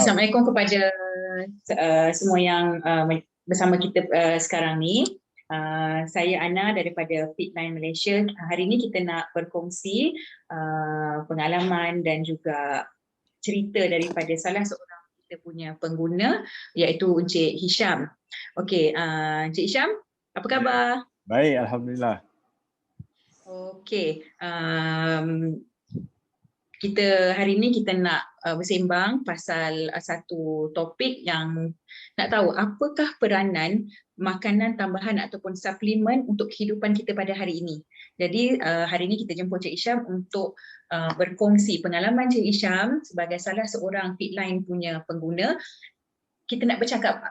Assalamualaikum kepada semua yang bersama kita sekarang ni. Saya Ana daripada Fitline Malaysia. Hari ini kita nak berkongsi pengalaman dan juga cerita daripada salah seorang kita punya pengguna, iaitu Encik Hisham. Okey, Encik Hisham, apa khabar? Baik, Alhamdulillah. Okey, kita hari ini kita nak bersembang pasal satu topik yang nak tahu apakah peranan makanan tambahan ataupun suplemen untuk kehidupan kita pada hari ini. Jadi hari ini kita jemput Cik Hisham untuk berkongsi pengalaman Cik Hisham sebagai salah seorang Fitline punya pengguna. Kita nak bercakap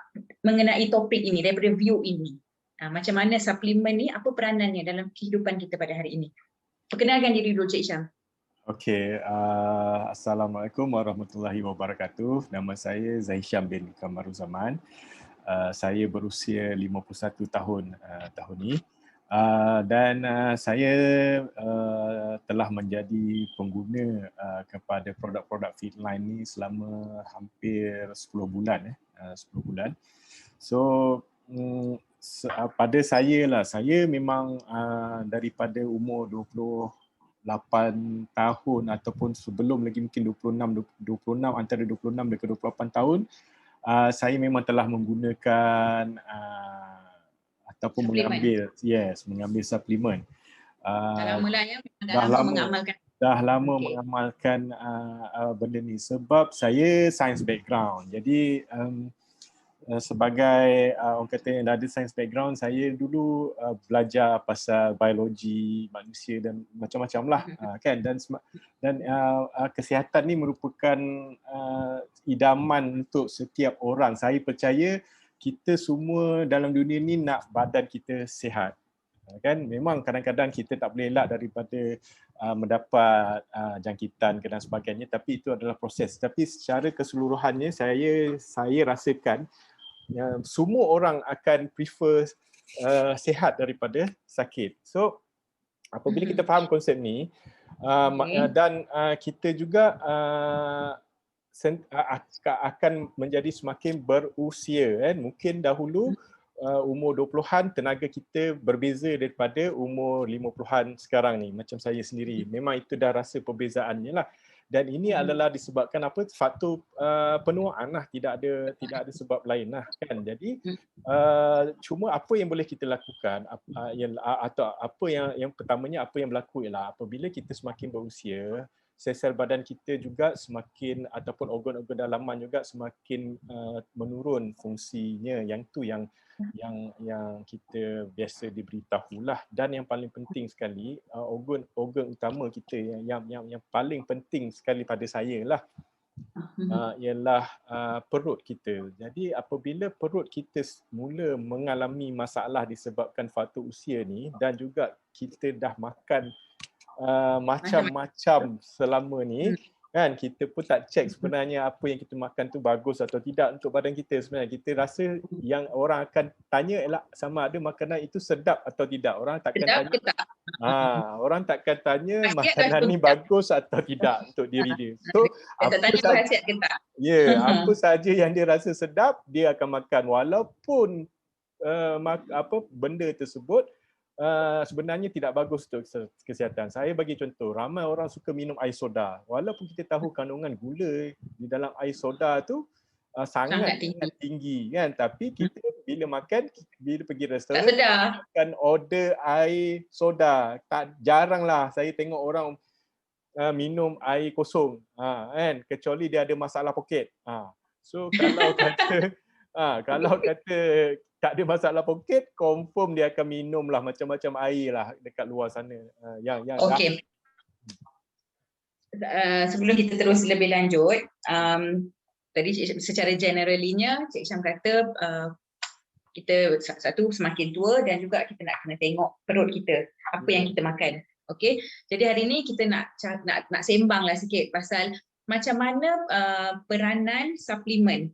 mengenai topik ini daripada view ini. Macam mana suplemen ni, apa peranannya dalam kehidupan kita pada hari ini. Perkenalkan diri dulu Cik Hisham. Okey, Assalamualaikum warahmatullahi wabarakatuh. Nama saya Zahisham bin Kamaruzaman. Saya berusia 51 tahun tahun ini. Dan saya telah menjadi pengguna kepada produk-produk Fitline ni selama hampir 10 bulan. 10 bulan. So, pada saya memang daripada umur 28 tahun ataupun sebelum lagi mungkin 26 antara 26 dan 28 tahun, saya memang telah menggunakan ataupun mengambil suplemen. Dah lama mengamalkan benda ni sebab saya science background. Jadi sebagai orang kata yang ada science background, saya dulu belajar pasal biologi manusia dan macam-macam lah kan, dan kesihatan ni merupakan idaman untuk setiap orang. Saya percaya kita semua dalam dunia ni nak badan kita sihat kan. Memang kadang-kadang kita tak boleh elak daripada mendapat jangkitan dan sebagainya, tapi itu adalah proses. Tapi secara keseluruhannya saya rasakan semua orang akan prefer sihat daripada sakit. So apabila kita faham konsep ni dan kita juga akan menjadi semakin berusia kan. Mungkin dahulu umur 20-an tenaga kita berbeza daripada umur 50-an sekarang ni. Macam saya sendiri, memang itu dah rasa perbezaannya lah. Dan ini adalah disebabkan apa, faktor penuaan lah, tidak ada sebab lain lah kan. Jadi cuma apa yang boleh kita lakukan atau apa yang pertamanya, apa yang berlaku ialah apabila kita semakin berusia, sel-sel badan kita juga semakin ataupun organ-organ dalaman juga semakin menurun fungsinya. Yang tu yang kita biasa diberitahulah. Dan yang paling penting sekali, organ utama kita yang paling penting sekali pada saya lah ialah perut kita. Jadi apabila perut kita mula mengalami masalah disebabkan faktor usia ni, dan juga kita dah makan macam-macam selama ni kan, kita pun tak check sebenarnya apa yang kita makan tu bagus atau tidak untuk badan kita. Sebenarnya kita rasa yang orang akan tanya ialah sama ada makanan itu sedap atau tidak. Orang takkan tanya orang takkan tanya makanan ni bagus atau tidak untuk diri dia. So apa saja yang dia rasa sedap dia akan makan, walaupun benda tersebut sebenarnya tidak bagus untuk kesihatan. Saya bagi contoh, ramai orang suka minum air soda. Walaupun kita tahu kandungan gula di dalam air soda tu sangat tinggi kan, tapi kita bila pergi restoran akan order air soda. Jaranglah saya tengok orang minum air kosong kan, kecuali dia ada masalah poket. So kalau kata tak ada masalah poket, confirm dia akan minum lah macam-macam air lah dekat luar sana. Okey. Sebelum kita terus lebih lanjut, tadi secara generalinya Cik Hisham kata kita satu semakin tua dan juga kita nak kena tengok perut kita, apa yang kita makan. Okey. Jadi hari ini kita nak sembang lah sikit pasal macam mana peranan suplemen.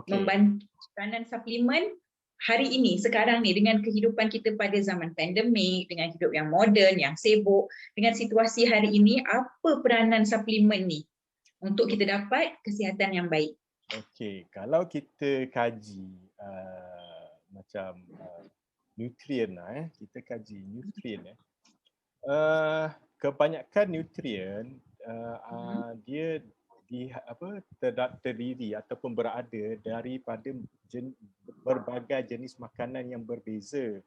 Membantu peranan suplemen hari ini, sekarang ni, dengan kehidupan kita pada zaman pandemik, dengan hidup yang moden, yang sibuk, dengan situasi hari ini, apa peranan suplemen ni untuk kita dapat kesihatan yang baik? Okey, kalau kita kaji macam nutrien lah kita kaji nutrien kebanyakan nutrien dia terdiri ataupun berada daripada berbagai jenis makanan yang berbeza.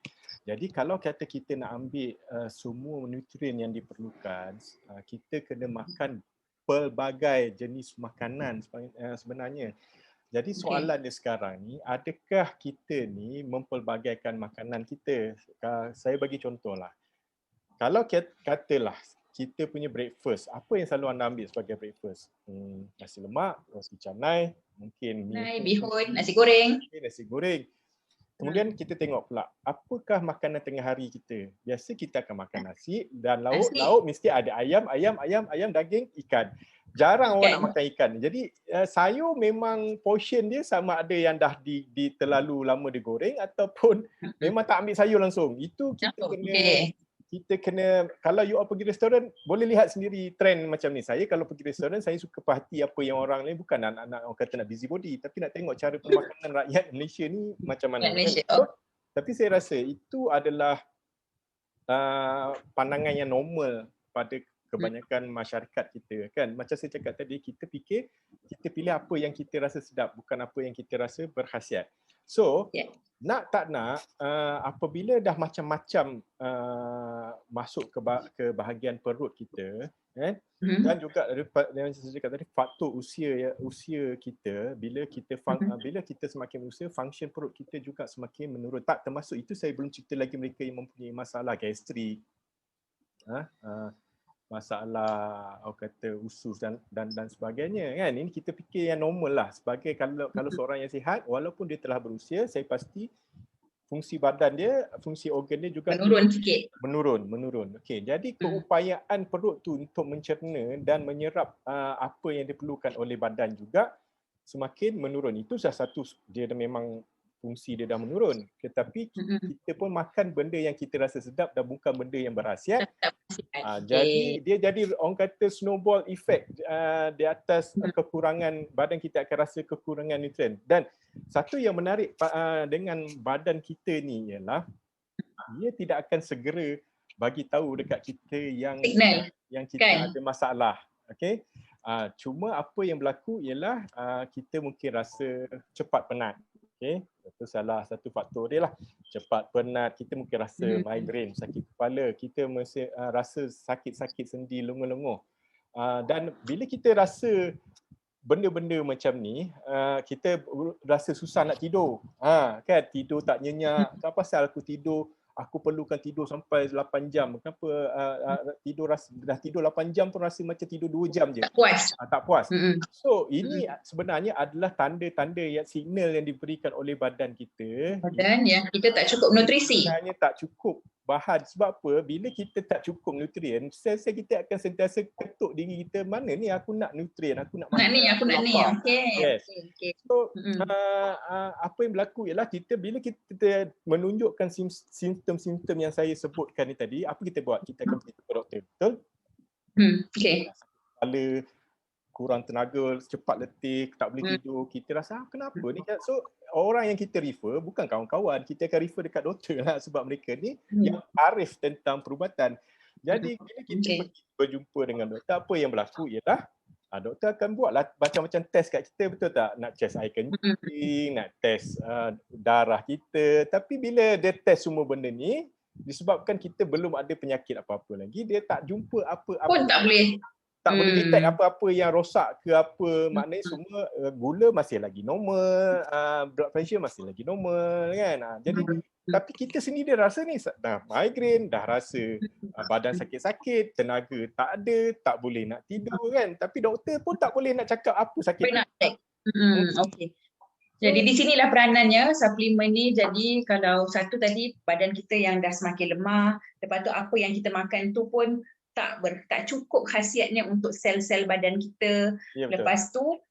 Jadi kalau kata kita nak ambil semua nutrien yang diperlukan, kita kena makan pelbagai jenis makanan sebenarnya. Jadi soalan dia sekarang ni, adakah kita ni mempelbagaikan makanan kita? Saya bagi contohlah. Kalau katalah kita punya breakfast, apa yang selalu anda ambil sebagai breakfast? Nasi lemak, roti canai, mungkin Nai, bihun, nasi goreng. nasi goreng. Kemudian kita tengok pula, apakah makanan tengah hari kita? Biasa kita akan makan nasi dan lauk. Nasi. Lauk mesti ada ayam, daging, ikan. Jarang orang nak makan ikan. Jadi sayur memang portion dia sama ada yang dah terlalu lama digoreng ataupun memang tak ambil sayur langsung. Itu kita kena, kalau you all pergi restoran, boleh lihat sendiri trend macam ni. Saya kalau pergi restoran, saya suka perhati apa yang orang lain, bukan nak orang kata nak busybody, tapi nak tengok cara pemakanan rakyat Malaysia ni macam mana. Tapi saya rasa itu adalah pandangan yang normal pada kebanyakan masyarakat kita kan. Macam saya cakap tadi, kita pilih apa yang kita rasa sedap, bukan apa yang kita rasa berkhasiat. So, nak tak nak, apabila dah macam-macam masuk ke bahagian perut kita, dan juga yang saya cakap tadi, faktor usia kita, bila kita semakin usia, function perut kita juga semakin menurun. Tak termasuk itu, saya belum cerita lagi mereka yang mempunyai masalah gastrik, masalah kata usus dan sebagainya kan. Ini kita fikir yang normal lah. Sebagai kalau seorang yang sihat, walaupun dia telah berusia, saya pasti fungsi badan dia, fungsi organ dia juga menurun sikit. Menurun. Okey, jadi keupayaan perut tu untuk mencerna dan menyerap apa yang diperlukan oleh badan juga semakin menurun. Itu salah satu dia memang fungsi dia dah menurun. Tetapi kita pun makan benda yang kita rasa sedap dan bukan benda yang berkhasiat. Jadi dia jadi orang kata snowball effect di atas kekurangan, badan kita akan rasa kekurangan nutrien. Dan satu yang menarik dengan badan kita ni ialah dia tidak akan segera bagi tahu dekat kita yang kita ada masalah. Okey. Cuma apa yang berlaku ialah kita mungkin rasa cepat penat. Okey, itu salah satu faktor dia lah. Cepat penat, kita mungkin rasa migraine, sakit kepala, kita mesti rasa sakit-sakit sendi, lenguh-lenguh. Dan bila kita rasa benda-benda macam ni, kita rasa susah nak tidur. Kan, tidur tak nyenyak. Kenapa pasal aku tidur? Aku perlukan tidur sampai 8 jam. Kenapa dah tidur 8 jam pun rasa macam tidur 2 jam je. Tak puas. So, ini sebenarnya adalah tanda-tanda signal yang diberikan oleh badan kita. Badan yang kita tak cukup nutrisi. Sebenarnya tak cukup bahan. Sebab apa? Bila kita tak cukup nutrien, sel-sel kita akan sentiasa ketuk diri kita, mana ni aku nak nutrien, aku nak makan. Aku nak ni. Yes. So, apa yang berlaku ialah bila kita menunjukkan simptom-simptom yang saya sebutkan ni tadi, apa kita buat? Kita akan pergi ke doktor. Betul? Kepala, kurang tenaga, cepat letih, tak boleh tidur, kita rasa kenapa ni? So orang yang kita refer bukan kawan-kawan, kita akan refer dekat doktor lah, sebab mereka ni yang arif tentang perubatan. Jadi bila kita pergi berjumpa dengan doktor, apa yang berlaku ialah doktor akan buatlah macam-macam test kat kita, betul tak? Nak test air kencing, nak test darah kita. Tapi bila dia test semua benda ni, disebabkan kita belum ada penyakit apa-apa lagi, dia tak jumpa apa-apa. Pun tak boleh detect apa-apa yang rosak ke apa. Maknanya semua gula masih lagi normal, blood pressure masih lagi normal kan. Jadi tapi kita sendiri rasa ni dah migraine, dah rasa badan sakit-sakit, tenaga tak ada, tak boleh nak tidur kan. Tapi doktor pun tak boleh nak cakap apa sakit. Okey. Jadi di sinilah peranannya suplemen ni. Jadi kalau satu tadi badan kita yang dah semakin lemah, lepas tu apa yang kita makan tu pun tak cukup khasiatnya untuk sel-sel badan kita. Lepas tu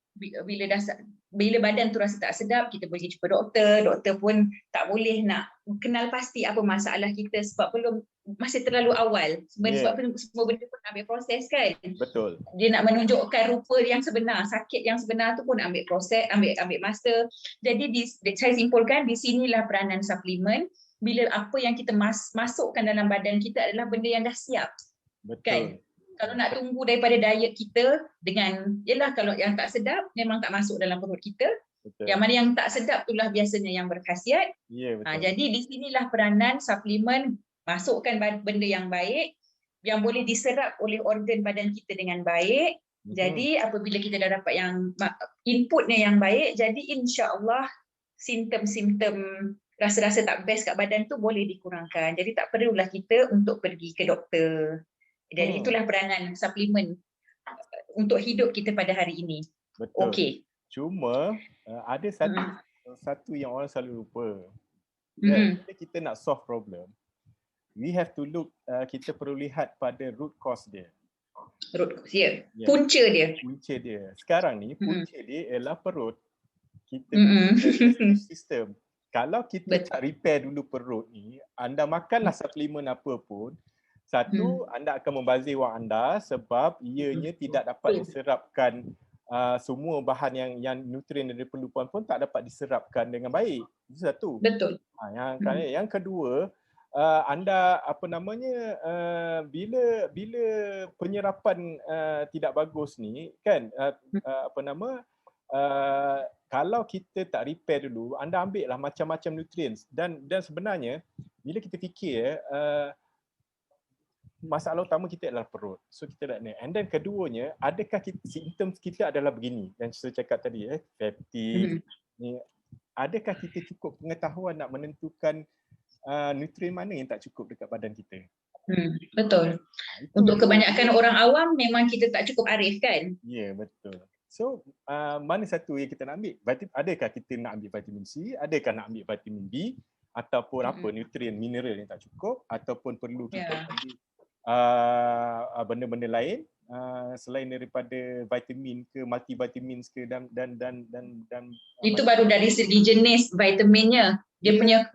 bila badan tu rasa tak sedap, kita pergi jumpa doktor. Doktor pun tak boleh nak kenal pasti apa masalah kita sebab masih terlalu awal. Yeah, Sebab semua benda pun ambil proses kan. betul. Dia nak menunjukkan rupa yang sebenar, sakit yang sebenar tu pun ambil proses, ambil masa. Jadi saya simpulkan di sinilah peranan suplemen, bila apa yang kita masukkan dalam badan kita adalah benda yang dah siap. Kan? Betul. Kalau nak tunggu daripada diet kita dengan, yelah kalau yang tak sedap memang tak masuk dalam perut kita. Betul. Yang mana yang tak sedap itulah biasanya yang berkhasiat. Ya, betul. Jadi di sinilah peranan suplemen, masukkan benda yang baik yang boleh diserap oleh organ badan kita dengan baik. Jadi apabila kita dah dapat yang inputnya yang baik, jadi insya-Allah simptom-simptom rasa-rasa tak best kat badan tu boleh dikurangkan. Jadi tak perlulah kita untuk pergi ke doktor. Jadi itulah peranan suplemen untuk hidup kita pada hari ini. Betul. Okey. Cuma ada satu yang orang selalu lupa. Bila kita nak solve problem, we have to look, kita perlu lihat pada root cause dia. Root cause dia. Yeah. Punca dia. Punca dia. Sekarang ni punca dia ialah perut. Kita sistem. Kalau kita tak repair dulu perut ni, anda makanlah suplemen apa pun, satu, anda akan membazir wang anda sebab ianya tidak dapat diserapkan, semua bahan yang nutrien yang diperlukan pun tak dapat diserapkan dengan baik. Itu satu. Betul. Yang kedua, anda bila penyerapan tidak bagus ni kan, kalau kita tak repair dulu, anda ambil lah macam-macam nutrien dan sebenarnya bila kita fikir masalah utama kita adalah perut. So kita nak, and then keduanya, adakah simptom kita adalah begini dan saya cakap tadi fatigue ni, adakah kita cukup pengetahuan nak menentukan nutrien mana yang tak cukup dekat badan kita? Betul. Untuk kebanyakan orang awam memang kita tak cukup arif kan? Ya, betul. So mana satu yang kita nak ambil? Adakah kita nak ambil vitamin C, adakah nak ambil vitamin B, ataupun apa nutrien mineral yang tak cukup, ataupun perlu kita ambil benda-benda lain selain daripada vitamin ke, multivitamins ke dan itu baru dari segi jenis vitaminnya, dia punya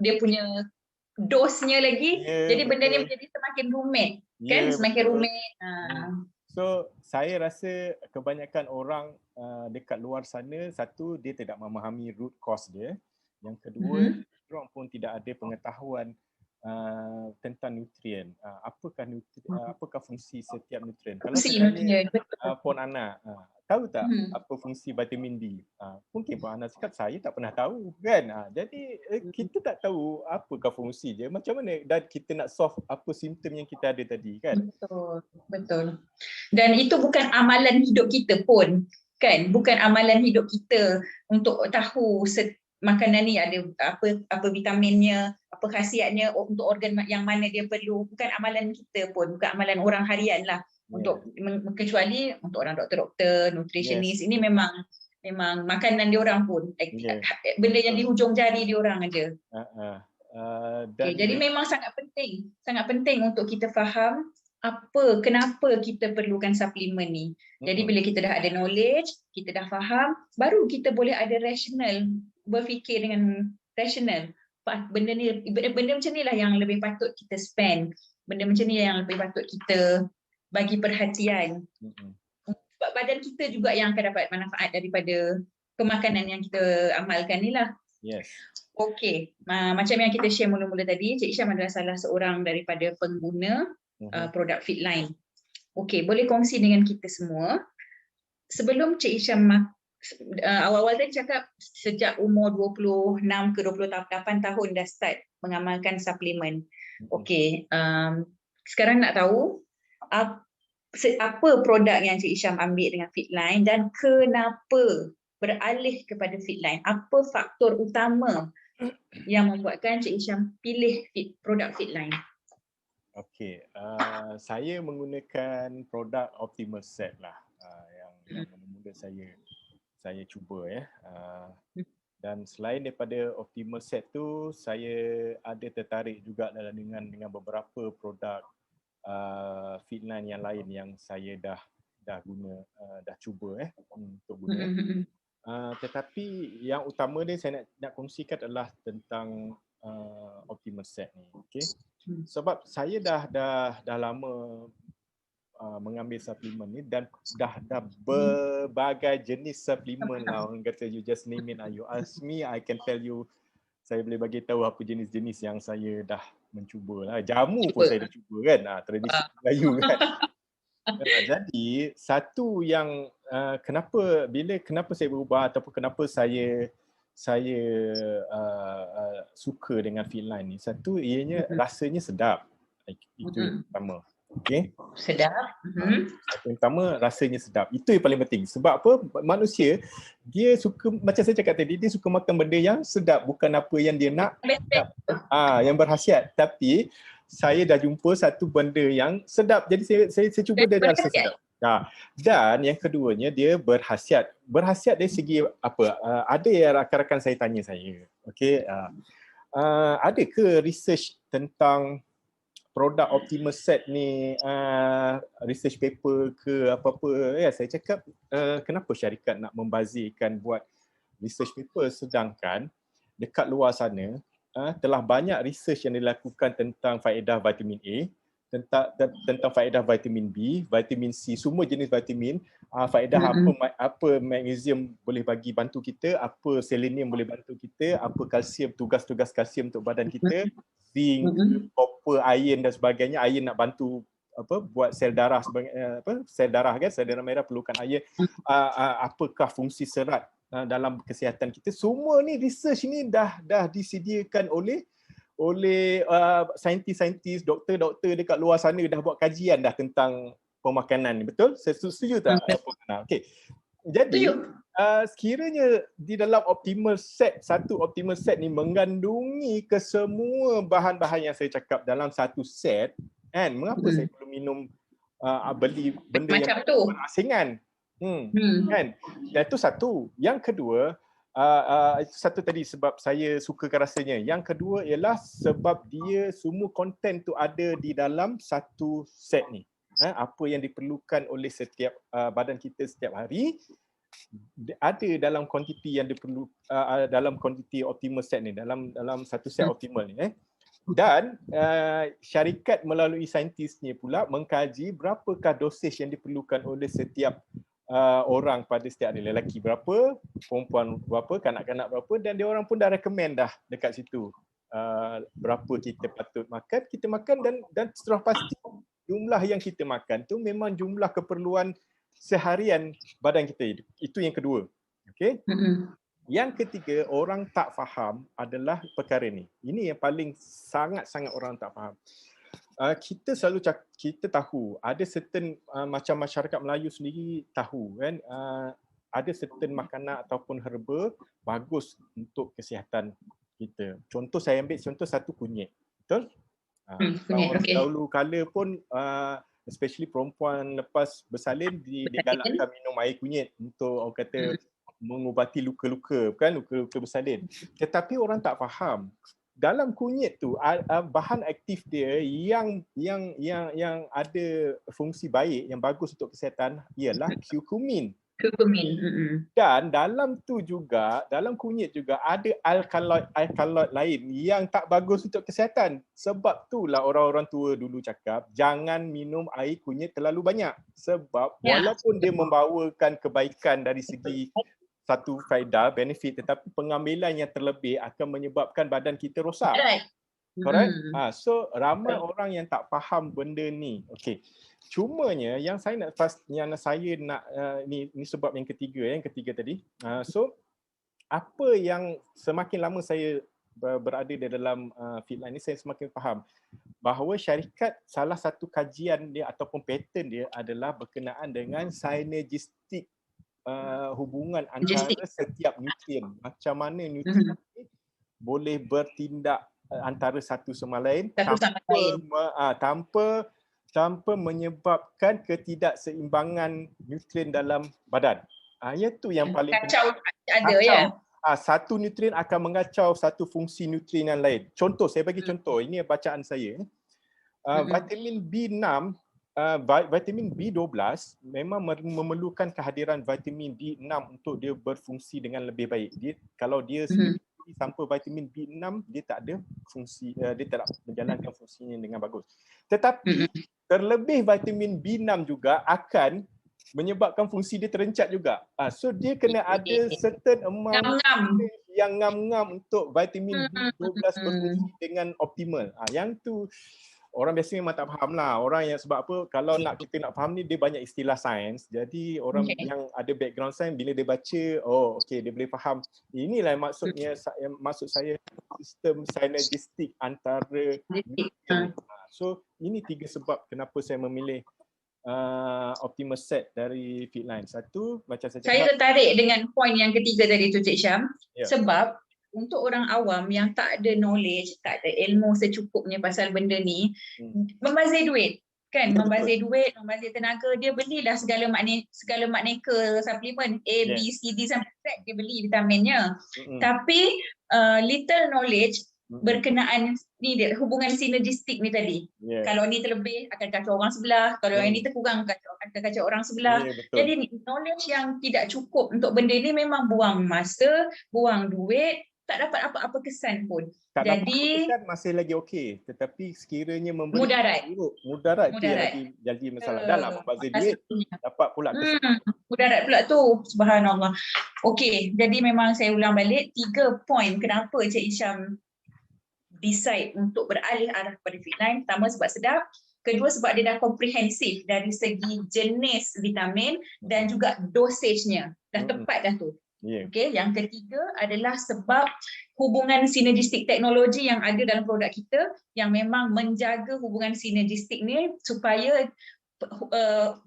dosnya lagi. Jadi benda ni menjadi semakin rumit kan, semakin rumit. So saya rasa kebanyakan orang dekat luar sana, satu, dia tidak memahami root cause dia. Yang kedua, orang pun tidak ada pengetahuan tentang nutrien. Apakah fungsi setiap nutrien? Kalau saya tanya Puan Ana, tahu tak apa fungsi vitamin D? Mungkin Puan Ana cakap saya tak pernah tahu kan. Jadi kita tak tahu apakah fungsi dia. Macam mana dan kita nak solve apa simptom yang kita ada tadi kan? Betul. Dan itu bukan amalan hidup kita pun kan, bukan amalan hidup kita untuk tahu makanan ni ada apa vitaminnya, apa khasiatnya untuk organ yang mana dia perlu. Bukan amalan kita pun, bukan amalan orang harian lah. Untuk kecuali untuk orang doktor-doktor, nutritionist, ini memang makanan dia orang pun. Benda yang di hujung jari dia orang aja. Jadi memang sangat penting untuk kita faham kenapa kita perlukan suplemen ni. Jadi bila kita dah ada knowledge, kita dah faham, baru kita boleh ada rational, berfikir dengan rational. Benda macam ni lah yang lebih patut kita spend. Benda macam ni yang lebih patut kita bagi perhatian. Sebab badan kita juga yang akan dapat manfaat daripada pemakanan yang kita amalkan ni lah. Yes. Okey, macam yang kita share mula-mula tadi, Cik Isham adalah salah seorang daripada pengguna produk Fitline. Okey, boleh kongsi dengan kita semua. Sebelum Cik Isham awal-awal tadi cakap sejak umur 26 ke 28 tahun dah start mengamalkan suplemen. Okey, sekarang nak tahu apa produk yang Cik Isham ambil dengan Fitline dan kenapa beralih kepada Fitline? Apa faktor utama yang membuatkan Cik Isham pilih produk Fitline? Okey, saya menggunakan produk Optimal Set lah yang mula-mula saya cuba dan selain daripada Optimal Set tu, saya ada tertarik juga dengan beberapa produk Fitline yang lain yang saya dah guna, dah cuba untuk guna. Tetapi yang utama dia saya nak kongsikan adalah tentang Optimal Set ni. Okey. Sebab saya dah lama mengambil suplemen ni dan dah berbagai jenis suplemen lah. Orang kata you just name it, you ask me, I can tell you, saya boleh bagi tahu apa jenis-jenis yang saya dah mencuba lah. Jamu pun saya dah cuba kan, tradisi Melayu kan. Jadi satu yang kenapa saya berubah ataupun kenapa saya suka dengan Fitline ni, satu ianya rasanya sedap. Itu yang pertama. Okey. Sedap. Yang pertama rasanya sedap. Itu yang paling penting. Sebab apa? Manusia dia suka, macam saya cakap tadi, dia suka makan benda yang sedap, bukan apa yang dia nak. Yang berkhasiat. Tapi saya dah jumpa satu benda yang sedap. Jadi saya cuba dia dah rasa sedap. Dan yang keduanya dia berkhasiat. Berkhasiat dari segi apa? Ada yang rakan-rakan saya tanya saya. Okey, ada ke research tentang produk Optimus Set ni, research paper ke apa-apa? Ya, saya cakap kenapa syarikat nak membazirkan buat research paper sedangkan dekat luar sana telah banyak research yang dilakukan tentang faedah vitamin A, tentang faedah vitamin B, vitamin C, semua jenis vitamin, faedah apa magnesium boleh bagi bantu kita, apa selenium boleh bantu kita, apa kalsium, tugas-tugas kalsium untuk badan kita, zinc, copper, iron dan sebagainya. Iron nak bantu buat sel darah sel darah kan, sel darah merah perlukan iron. Apakah fungsi serat dalam kesihatan kita. Semua ni research ni dah disediakan oleh saintis-saintis, doktor-doktor dekat luar sana dah buat kajian dah tentang pemakanan ni. Betul? Saya setuju tak? Okey. Jadi sekiranya di dalam satu Optimal Set ni mengandungi kesemua bahan-bahan yang saya cakap dalam satu set, kan? Mengapa saya perlu minum beli benda macam yang berasingan? Kan? Dan itu satu. Yang kedua, itu satu tadi sebab saya sukakan rasanya. Yang kedua ialah sebab dia semua konten tu ada di dalam satu set ni. Apa yang diperlukan oleh setiap badan kita setiap hari ada dalam kuantiti yang diperlu dalam kuantiti Optimal Set ni, dalam satu set optimal ni. Dan syarikat melalui saintisnya pula mengkaji berapakah dosage yang diperlukan oleh setiap orang pada setiap hari. Lelaki berapa, perempuan berapa, kanak-kanak berapa, dan dia orang pun dah recommend dah dekat situ berapa kita patut makan. Kita makan dan setelah pasti jumlah yang kita makan tu memang jumlah keperluan seharian badan kita. Itu yang kedua. Okey. Yang ketiga, orang tak faham adalah perkara ni. Ini yang paling sangat-sangat orang tak faham. Kita selalu kita tahu ada certain macam masyarakat Melayu sendiri tahu kan, ada certain makanan ataupun herba bagus untuk kesihatan kita. Contoh saya ambil contoh satu kunyit. Betul? Orang dahulu kala pun especially perempuan lepas bersalin digalakkan minum air kunyit untuk orang kata mengubati luka-luka, kan, luka-luka bersalin. Tetapi orang tak faham dalam kunyit tu bahan aktif dia yang ada fungsi baik yang bagus untuk kesihatan ialah curcumin. Dan dalam kunyit juga ada alkaloid lain yang tak bagus untuk kesihatan. Sebab itulah orang-orang tua dulu cakap jangan minum air kunyit terlalu banyak. Sebab walaupun dia membawakan kebaikan dari segi satu faedah, benefit, tetapi pengambilan yang terlebih akan menyebabkan badan kita rosak. Correct? So ramai orang yang tak faham benda ni. Okey. Cumanya yang saya nak ni sebab yang ketiga tadi. So apa yang semakin lama saya berada di dalam Fitline ni, saya semakin faham bahawa syarikat salah satu kajian dia ataupun pattern dia adalah berkenaan dengan synergistic hubungan antara setiap nutrien. Macam mana nutrien ini boleh bertindak antara satu sama lain tanpa menyebabkan ketidakseimbangan nutrien dalam badan. Itu yang paling kacau ada ya. Satu nutrien akan mengacau satu fungsi nutrien yang lain. Contoh, saya bagi contoh. Ini bacaan saya. Vitamin B6, vitamin B12 memang memerlukan kehadiran vitamin B6 untuk dia berfungsi dengan lebih baik. Kalau dia sendiri Tapi tanpa vitamin B6 dia tak ada fungsi, dia tak menjalankan fungsinya dengan bagus. Tetapi terlebih vitamin B6 juga akan menyebabkan fungsi dia terencat juga. So dia kena ada certain amount Ngam-ngam. yang ngam-ngam untuk vitamin B12 berfungsi dengan optimal. Yang tu orang biasa memang tak faham lah. Orang yang sebab apa, kalau kita nak faham ni, dia banyak istilah sains. Jadi orang yang ada background sains, bila dia baca, oh okey, dia boleh faham. Inilah maksudnya, maksud saya sistem synergistik antara nutrien. So ini 3 sebab kenapa saya memilih Optimus Set dari Fitline. Satu, macam saya cakap, Saya tertarik dengan poin yang ketiga tadi tu Cik Syam. Ya. Sebab untuk orang awam yang tak ada knowledge, tak ada ilmu secukupnya pasal benda ni, membazir duit. Kan, membazir duit, membazir tenaga, dia belilah segala makneka suplemen A, B, C, D sampai Z, dia beli vitaminnya. Tapi little knowledge berkenaan ni dia, hubungan sinergistik ni tadi. Kalau ni terlebih akan kacau orang sebelah, kalau yang ni terkurang akan kacau orang sebelah. Jadi knowledge yang tidak cukup untuk benda ni memang buang masa, buang duit, tak dapat apa-apa kesan pun. Tak jadi dapat masih lagi okey, tetapi sekiranya memberi mudarat tu yang jadi masalah. Dah lah membazir duit, dapat pula kesan. Mudarat pula tu, subhanallah. Okey, jadi memang saya ulang balik 3 poin kenapa Cik Hisham decide untuk beralih arah kepada Fitline. Pertama, sebab sedap. Kedua, sebab dia dah komprehensif dari segi jenis vitamin dan juga dosage-nya. Dah tepat dah tu. Okay. Yang ketiga adalah sebab hubungan sinergistik teknologi yang ada dalam produk kita yang memang menjaga hubungan sinergistik ni supaya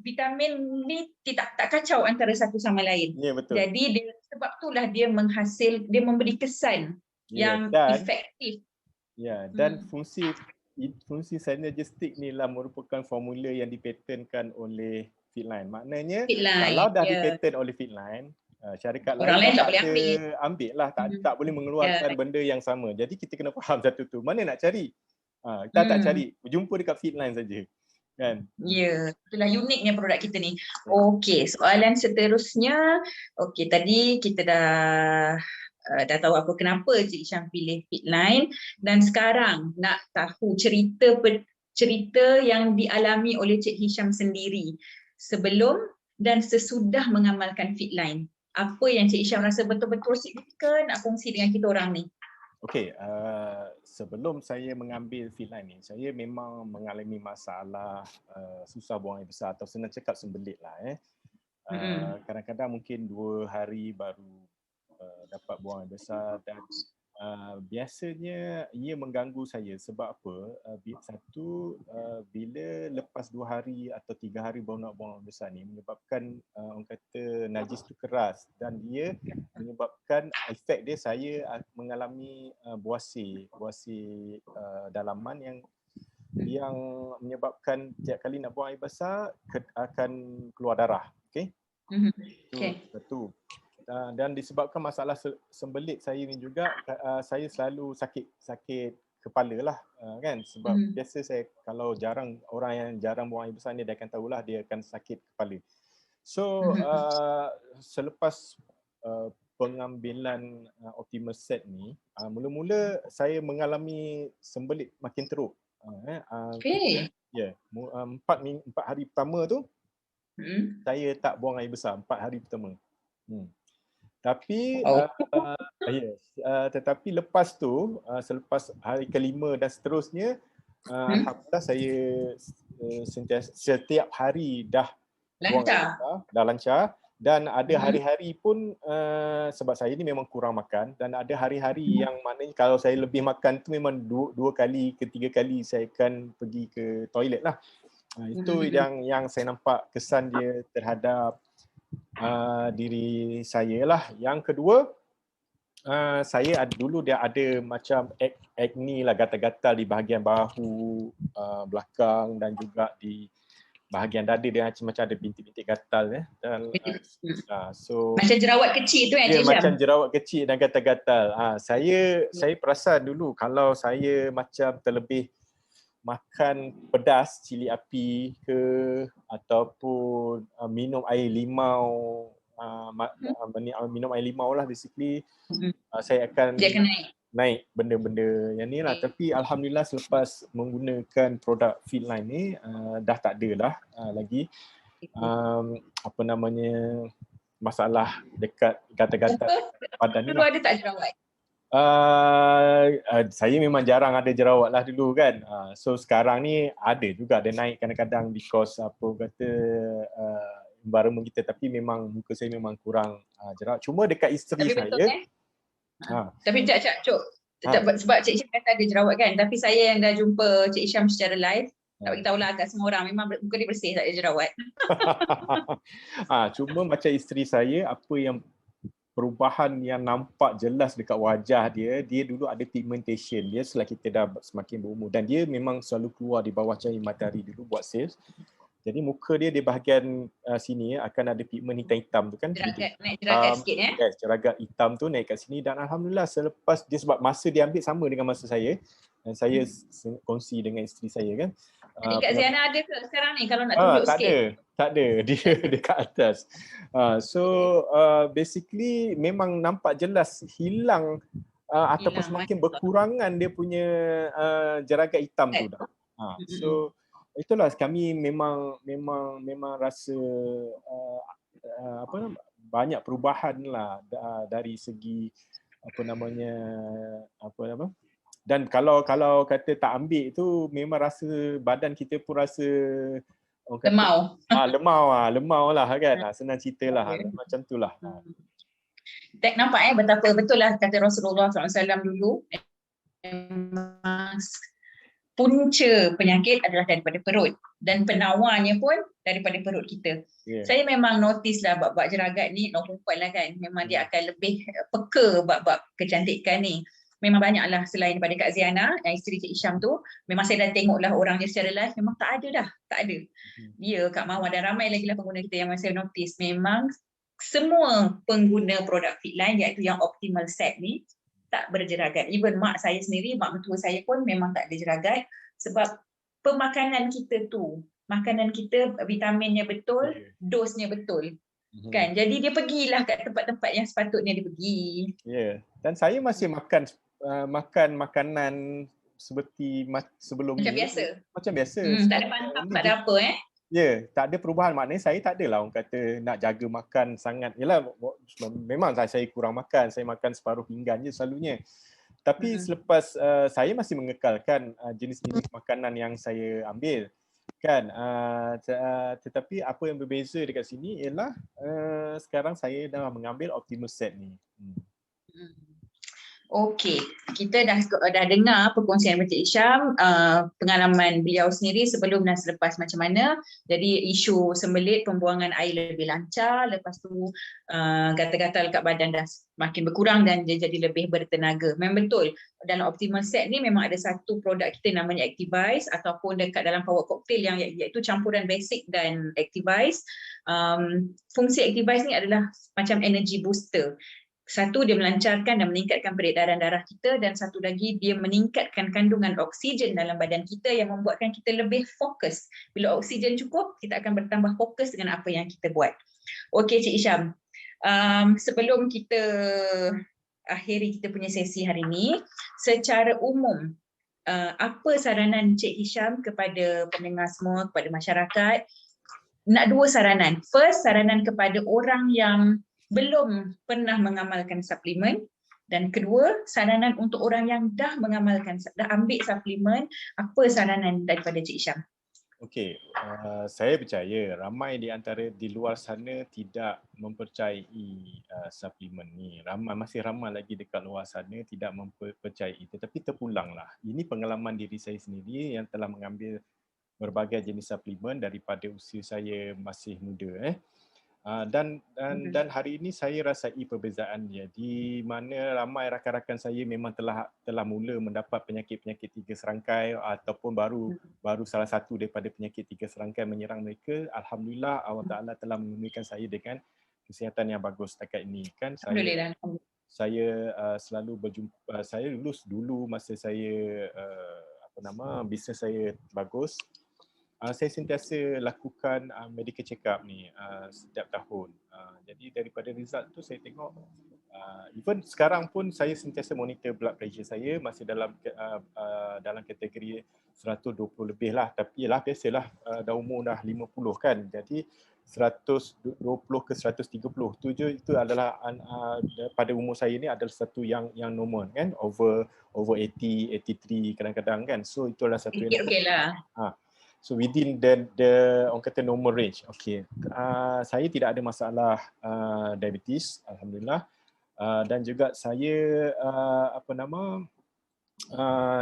vitamin ni tak kacau antara satu sama lain. Betul. Jadi sebab itulah dia memberi kesan yang efektif. Dan fungsi sinergistik ni lah merupakan formula yang dipatenkan oleh Fitline. Maknanya kalau dah dipaten oleh Fitline, syarikat lain tak boleh ambil lah, tak boleh mengeluarkan benda yang sama. Jadi kita kena faham satu tu. Mana nak cari? Kita tak cari, jumpa dekat Fitline saja. Kan? Itulah uniknya produk kita ni. Okey, soalan seterusnya. Okey, tadi kita dah tahu apa kenapa Cik Hisham pilih Fitline, dan sekarang nak tahu cerita yang dialami oleh Cik Hisham sendiri sebelum dan sesudah mengamalkan Fitline. Apa yang Cik Hisham rasa betul-betul signifikan nak kongsi dengan kita orang ni? Okey, sebelum saya mengambil Fitline ni, saya memang mengalami masalah susah buang air besar, atau senang cakap sembelit lah. Kadang-kadang mungkin 2 hari baru dapat buang air besar, dan biasanya ia mengganggu saya. Sebab apa? Satu, bila lepas 2 hari atau 3 hari baru nak buang air besar ni, menyebabkan orang kata najis tu keras, dan dia menyebabkan efek dia, saya mengalami buasi dalaman yang menyebabkan tiap kali nak buang air besar akan keluar darah. Okey. Satu. Dan disebabkan masalah sembelit saya ni juga, saya selalu sakit kepala lah, kan, sebab biasa saya, kalau orang yang jarang buang air besar ni, dia akan tahulah dia akan sakit kepala. So selepas pengambilan Optimus Set ni, mula-mula saya mengalami sembelit makin teruk. 4 hari pertama tu saya tak buang air besar, 4 hari pertama. Tapi tetapi lepas tu, selepas hari kelima dan seterusnya, alhamdulillah saya setiap hari dah lancar. Dan ada hari-hari pun, sebab saya ni memang kurang makan, dan ada hari-hari yang maknanya kalau saya lebih makan tu memang 2 kali ke 3 kali saya akan pergi ke toilet lah. Itu yang saya nampak kesan dia terhadap diri saya lah. Yang kedua, saya dulu dia ada macam acne lah, gatal-gatal di bahagian bahu belakang, dan juga di bahagian dada dia macam ada bintik-bintik gatal dan so macam jerawat kecil tu dia macam jerawat kecil dan gatal-gatal. Saya perasan dulu kalau saya macam terlebih makan pedas, cili api ke, ataupun minum air limau minum air limau lah basically, Hmm. saya akan Dia akan naik. naik benda-benda yang ni lah. Okay. Tapi alhamdulillah selepas menggunakan produk Fitline ni dah tak ada lah lagi apa namanya masalah dekat gatal-gatal badan ni Dulu lah. ada tak jerawat? Saya memang jarang ada jerawat lah dulu kan. So sekarang ni ada juga, ada naik kadang-kadang because apa kata environment kita, tapi memang muka saya memang kurang jerawat. Cuma dekat isteri Tapi betul saya. Tapi Cik, sebab Cik Isyam kata ada jerawat kan, tapi saya yang dah jumpa Cik Isyam secara live, tak bagi tahulah kat semua orang, memang muka dia bersih, tak ada jerawat. Cuma macam isteri saya, apa yang perubahan yang nampak jelas dekat wajah dia dulu ada pigmentation dia setelah kita dah semakin berumur, dan dia memang selalu keluar di bawah cahaya matahari dulu buat sales. Jadi muka dia di bahagian sini akan ada pigment hitam-hitam tu kan. Naik jeragat sikit ya. Yes, jeragat hitam tu naik kat sini, dan alhamdulillah selepas dia, sebab masa dia ambil sama dengan masa saya, dan saya kongsi dengan isteri saya kan. Kak Ziana ada ke sekarang ni kalau nak tunjuk sikit? Tak ada. Dia dekat atas. Basically memang nampak jelas hilang ataupun semakin berkurangan dia punya jeragat hitam tu dah. So itulah kami memang rasa banyak perubahan lah dari segi dan kalau kata tak ambil tu memang rasa badan kita pun rasa lemau lah kan. Senang cerita lah macam tu lah. Tak nampak betapa betul lah kata Rasulullah SAW dulu, punca penyakit adalah daripada perut, dan penawarnya pun daripada perut kita. Saya memang notice lah bab jeragat ni, perempuan lah kan, memang dia akan lebih peka bab kecantikan ni. Memang banyak lah selain daripada Kak Ziana, yang isteri Cik Isyam tu, memang saya dah tengok lah orang dia secara live, memang tak ada. Dia, Kak Mawar dan ramai lagi lah pengguna kita yang saya notice, memang semua pengguna produk Fitline iaitu yang optimal set ni tak berjeragat. Even mak saya sendiri, mak mentua saya pun memang tak ada jeragat, sebab pemakanan kita tu, makanan kita vitaminnya betul, dosnya betul. Kan? Jadi dia pergilah kat tempat-tempat yang sepatutnya dia pergi. Dan saya masih makan makanan seperti sebelum macam ni. biasa. Macam biasa. Tak ada pantang, tak ada apa tak ada perubahan. Maknanya saya tak adalah orang kata nak jaga makan sangat. Yalah, memang saya kurang makan. Saya makan separuh pinggan je selalunya. Tapi selepas saya masih mengekalkan jenis-jenis makanan yang saya ambil. Kan, tetapi apa yang berbeza dekat sini ialah sekarang saya dah mengambil Optimal Set ni. Okey, kita dah dengar perkongsian Cik Isyam, pengalaman beliau sendiri sebelum dan selepas macam mana. Jadi isu sembelit, pembuangan air lebih lancar, lepas tu gatal-gatal kat badan dah makin berkurang dan dia jadi lebih bertenaga. Memang betul, dalam Optimal Set ni memang ada satu produk kita namanya Activize, ataupun dekat dalam Power Cocktail yang iaitu campuran basic dan Activize. Fungsi Activize ni adalah macam energy booster. Satu, dia melancarkan dan meningkatkan peredaran darah kita, dan satu lagi dia meningkatkan kandungan oksigen dalam badan kita yang membuatkan kita lebih fokus. Bila oksigen cukup, kita akan bertambah fokus dengan apa yang kita buat. Okey Cik Isyam, sebelum kita akhiri kita punya sesi hari ini, secara umum apa saranan Cik Isyam kepada pendengar semua, kepada masyarakat? Nak dua saranan. First, saranan kepada orang yang belum pernah mengamalkan suplemen, dan kedua, saranan untuk orang yang dah mengamalkan, dah ambil suplemen, apa saranan daripada Cik Isyam? Okey, saya percaya ramai di antara di luar sana tidak mempercayai suplemen ni. Masih ramai lagi dekat luar sana tidak mempercayai, tetapi terpulanglah. Ini pengalaman diri saya sendiri yang telah mengambil berbagai jenis suplemen daripada usia saya masih muda. Dan hari ini saya rasai perbezaan dia, di mana ramai rakan-rakan saya memang telah mula mendapat penyakit-penyakit tiga serangkai, ataupun baru salah satu daripada penyakit tiga serangkai menyerang mereka. Alhamdulillah Allah Taala telah menurunkan saya dengan kesihatan yang bagus setakat ini kan. Saya selalu berjumpa, saya lulus dulu masa saya bisnes saya bagus. saya sentiasa lakukan medical check up ni setiap tahun. Jadi daripada result tu saya tengok even sekarang pun saya sentiasa monitor blood pressure saya masih dalam kategori 120 lebih lah, tapi yalah biasalah dah umur dah 50 kan. Jadi 120 ke 130 itu adalah pada umur saya ni adalah satu yang normal kan, over 80, 83 kadang-kadang kan. So itulah satu yang Okey lah. So within the orang kata normal range. Okay. Saya tidak ada masalah diabetes, alhamdulillah. Dan juga saya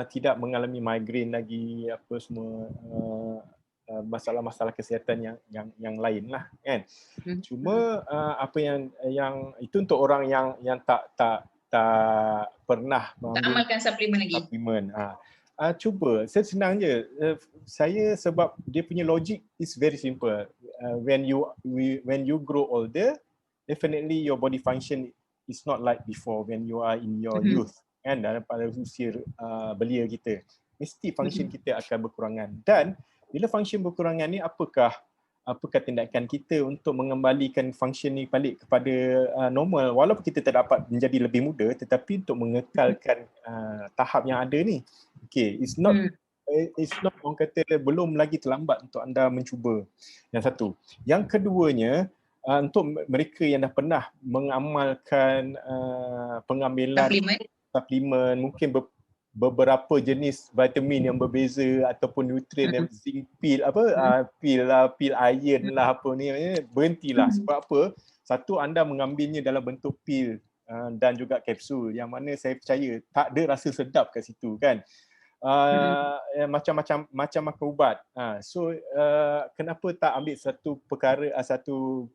tidak mengalami migraine lagi, apa semua masalah-masalah kesihatan yang lain lah kan. Cuma apa yang itu untuk orang yang tak pernah tak amalkan suplemen lagi. Cuba, senang je. Saya sebab dia punya logic is very simple. When you grow older, definitely your body function is not like before when you are in your youth. Kan, dalam pada usia belia kita, mesti function kita akan berkurangan. Dan bila function berkurangan ni, apakah tindakan kita untuk mengembalikan function ni balik kepada normal, walaupun kita tak dapat menjadi lebih muda, tetapi untuk mengekalkan tahap yang ada ni. Okay, it's not orang kata belum lagi terlambat untuk anda mencuba. Yang satu. Yang keduanya, untuk mereka yang dah pernah mengamalkan pengambilan suplemen, mungkin beberapa jenis vitamin yang berbeza ataupun nutrien yang zinc pill, pil iron lah, apa ni, berhentilah. Sebab apa? Satu, anda mengambilnya dalam bentuk pil dan juga kapsul, yang mana saya percaya tak ada rasa sedap kat situ kan. Macam makan ubat. So kenapa tak ambil satu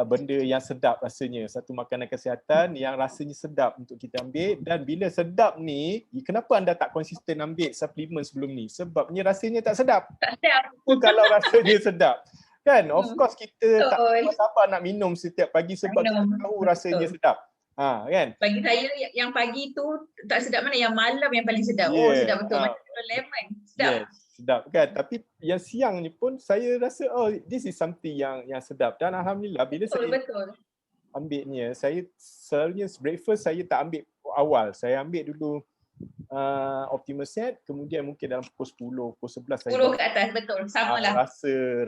benda yang sedap rasanya, satu makanan kesihatan yang rasanya sedap untuk kita ambil. Dan bila sedap ni, kenapa anda tak konsisten ambil suplemen sebelum ni? Sebabnya rasanya tak sedap. Tak sedap. Kalau rasanya sedap kan, of course kita tak sabar nak minum setiap pagi sebab kita tahu rasanya sedap. Kan? Bagi saya yang pagi tu tak sedap mana, yang malam yang paling sedap. Oh sedap betul, macam lemon. Sedap. Yes, sedap kan. Tapi yang siang ni pun saya rasa this is something yang sedap. Dan alhamdulillah bila saya ambilnya, saya selalunya breakfast saya tak ambil awal. Saya ambil dulu Optimal Set, kemudian mungkin dalam pukul 10, pukul 11 saya 10 ke atas, betul. Samalah.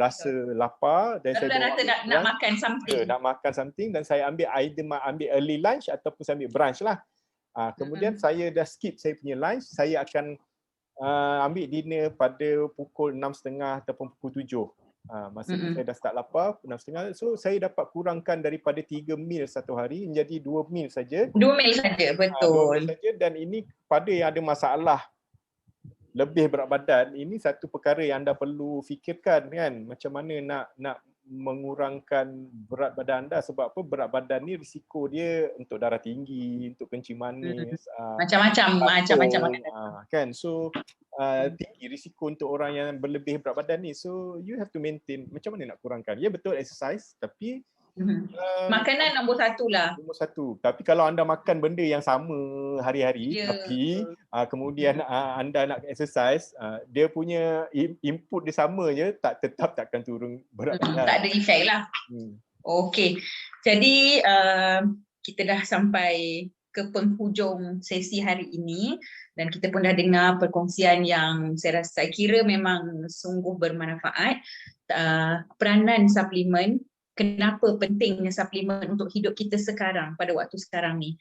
Rasa lapar dan saya rasa nak makan something. Nak makan something dan saya ambil ambil early lunch ataupun saya ambil brunch lah. Kemudian saya dah skip saya punya lunch, saya akan ambil dinner pada pukul 6.30 ataupun pukul 7. Masa saya dah start lapar, 6.30. So saya dapat kurangkan daripada 3 meal satu hari menjadi 2 meal saja. 2 meal saja, betul. 2 meal saja. Dan ini pada yang ada masalah lebih berat badan, ini satu perkara yang anda perlu fikirkan kan. Macam mana nak mengurangkan berat badan anda. Sebab apa? Berat badan ni risiko dia untuk darah tinggi, untuk kencing manis, macam-macam kan. So tinggi risiko untuk orang yang berlebih berat badan ni. So you have to maintain macam mana nak kurangkan. Ya betul exercise, tapi makanan nombor 1 lah. Nombor 1. Tapi kalau anda makan benda yang sama hari-hari, tapi kemudian anda nak exercise, dia punya input dia sama je, tetap takkan turun berat badan. Tak ada efek lah. Okey. Jadi kita dah sampai ke penghujung sesi hari ini dan kita pun dah dengar perkongsian yang saya kira memang sungguh bermanfaat. Peranan suplemen, kenapa pentingnya suplemen untuk hidup kita sekarang, pada waktu sekarang ni.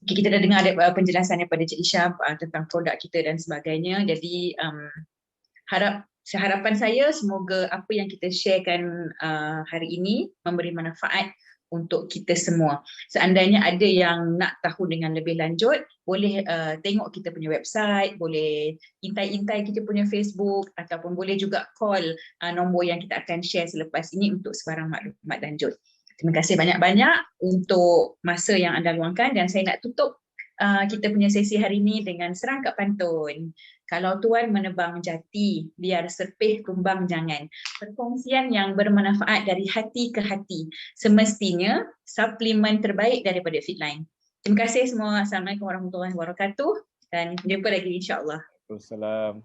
Okay, kita dah dengar ada penjelasan daripada Cik Isha tentang produk kita dan sebagainya. Jadi harapan saya semoga apa yang kita sharekan hari ini memberi manfaat untuk kita semua. Seandainya ada yang nak tahu dengan lebih lanjut, boleh tengok kita punya website, boleh intai kita punya Facebook, ataupun boleh juga call nombor yang kita akan share selepas ini untuk sebarang maklumat lanjut. Terima kasih banyak-banyak untuk masa yang anda luangkan, dan saya nak tutup kita punya sesi hari ini dengan serangkap pantun. Kalau tuan menebang jati, biar serpih tumbang jangan. Perkongsian yang bermanfaat dari hati ke hati. Semestinya suplemen terbaik daripada Fitline. Terima kasih semua. Assalamualaikum warahmatullahi wabarakatuh. Dan jumpa lagi insya-Allah. Waalaikumsalam.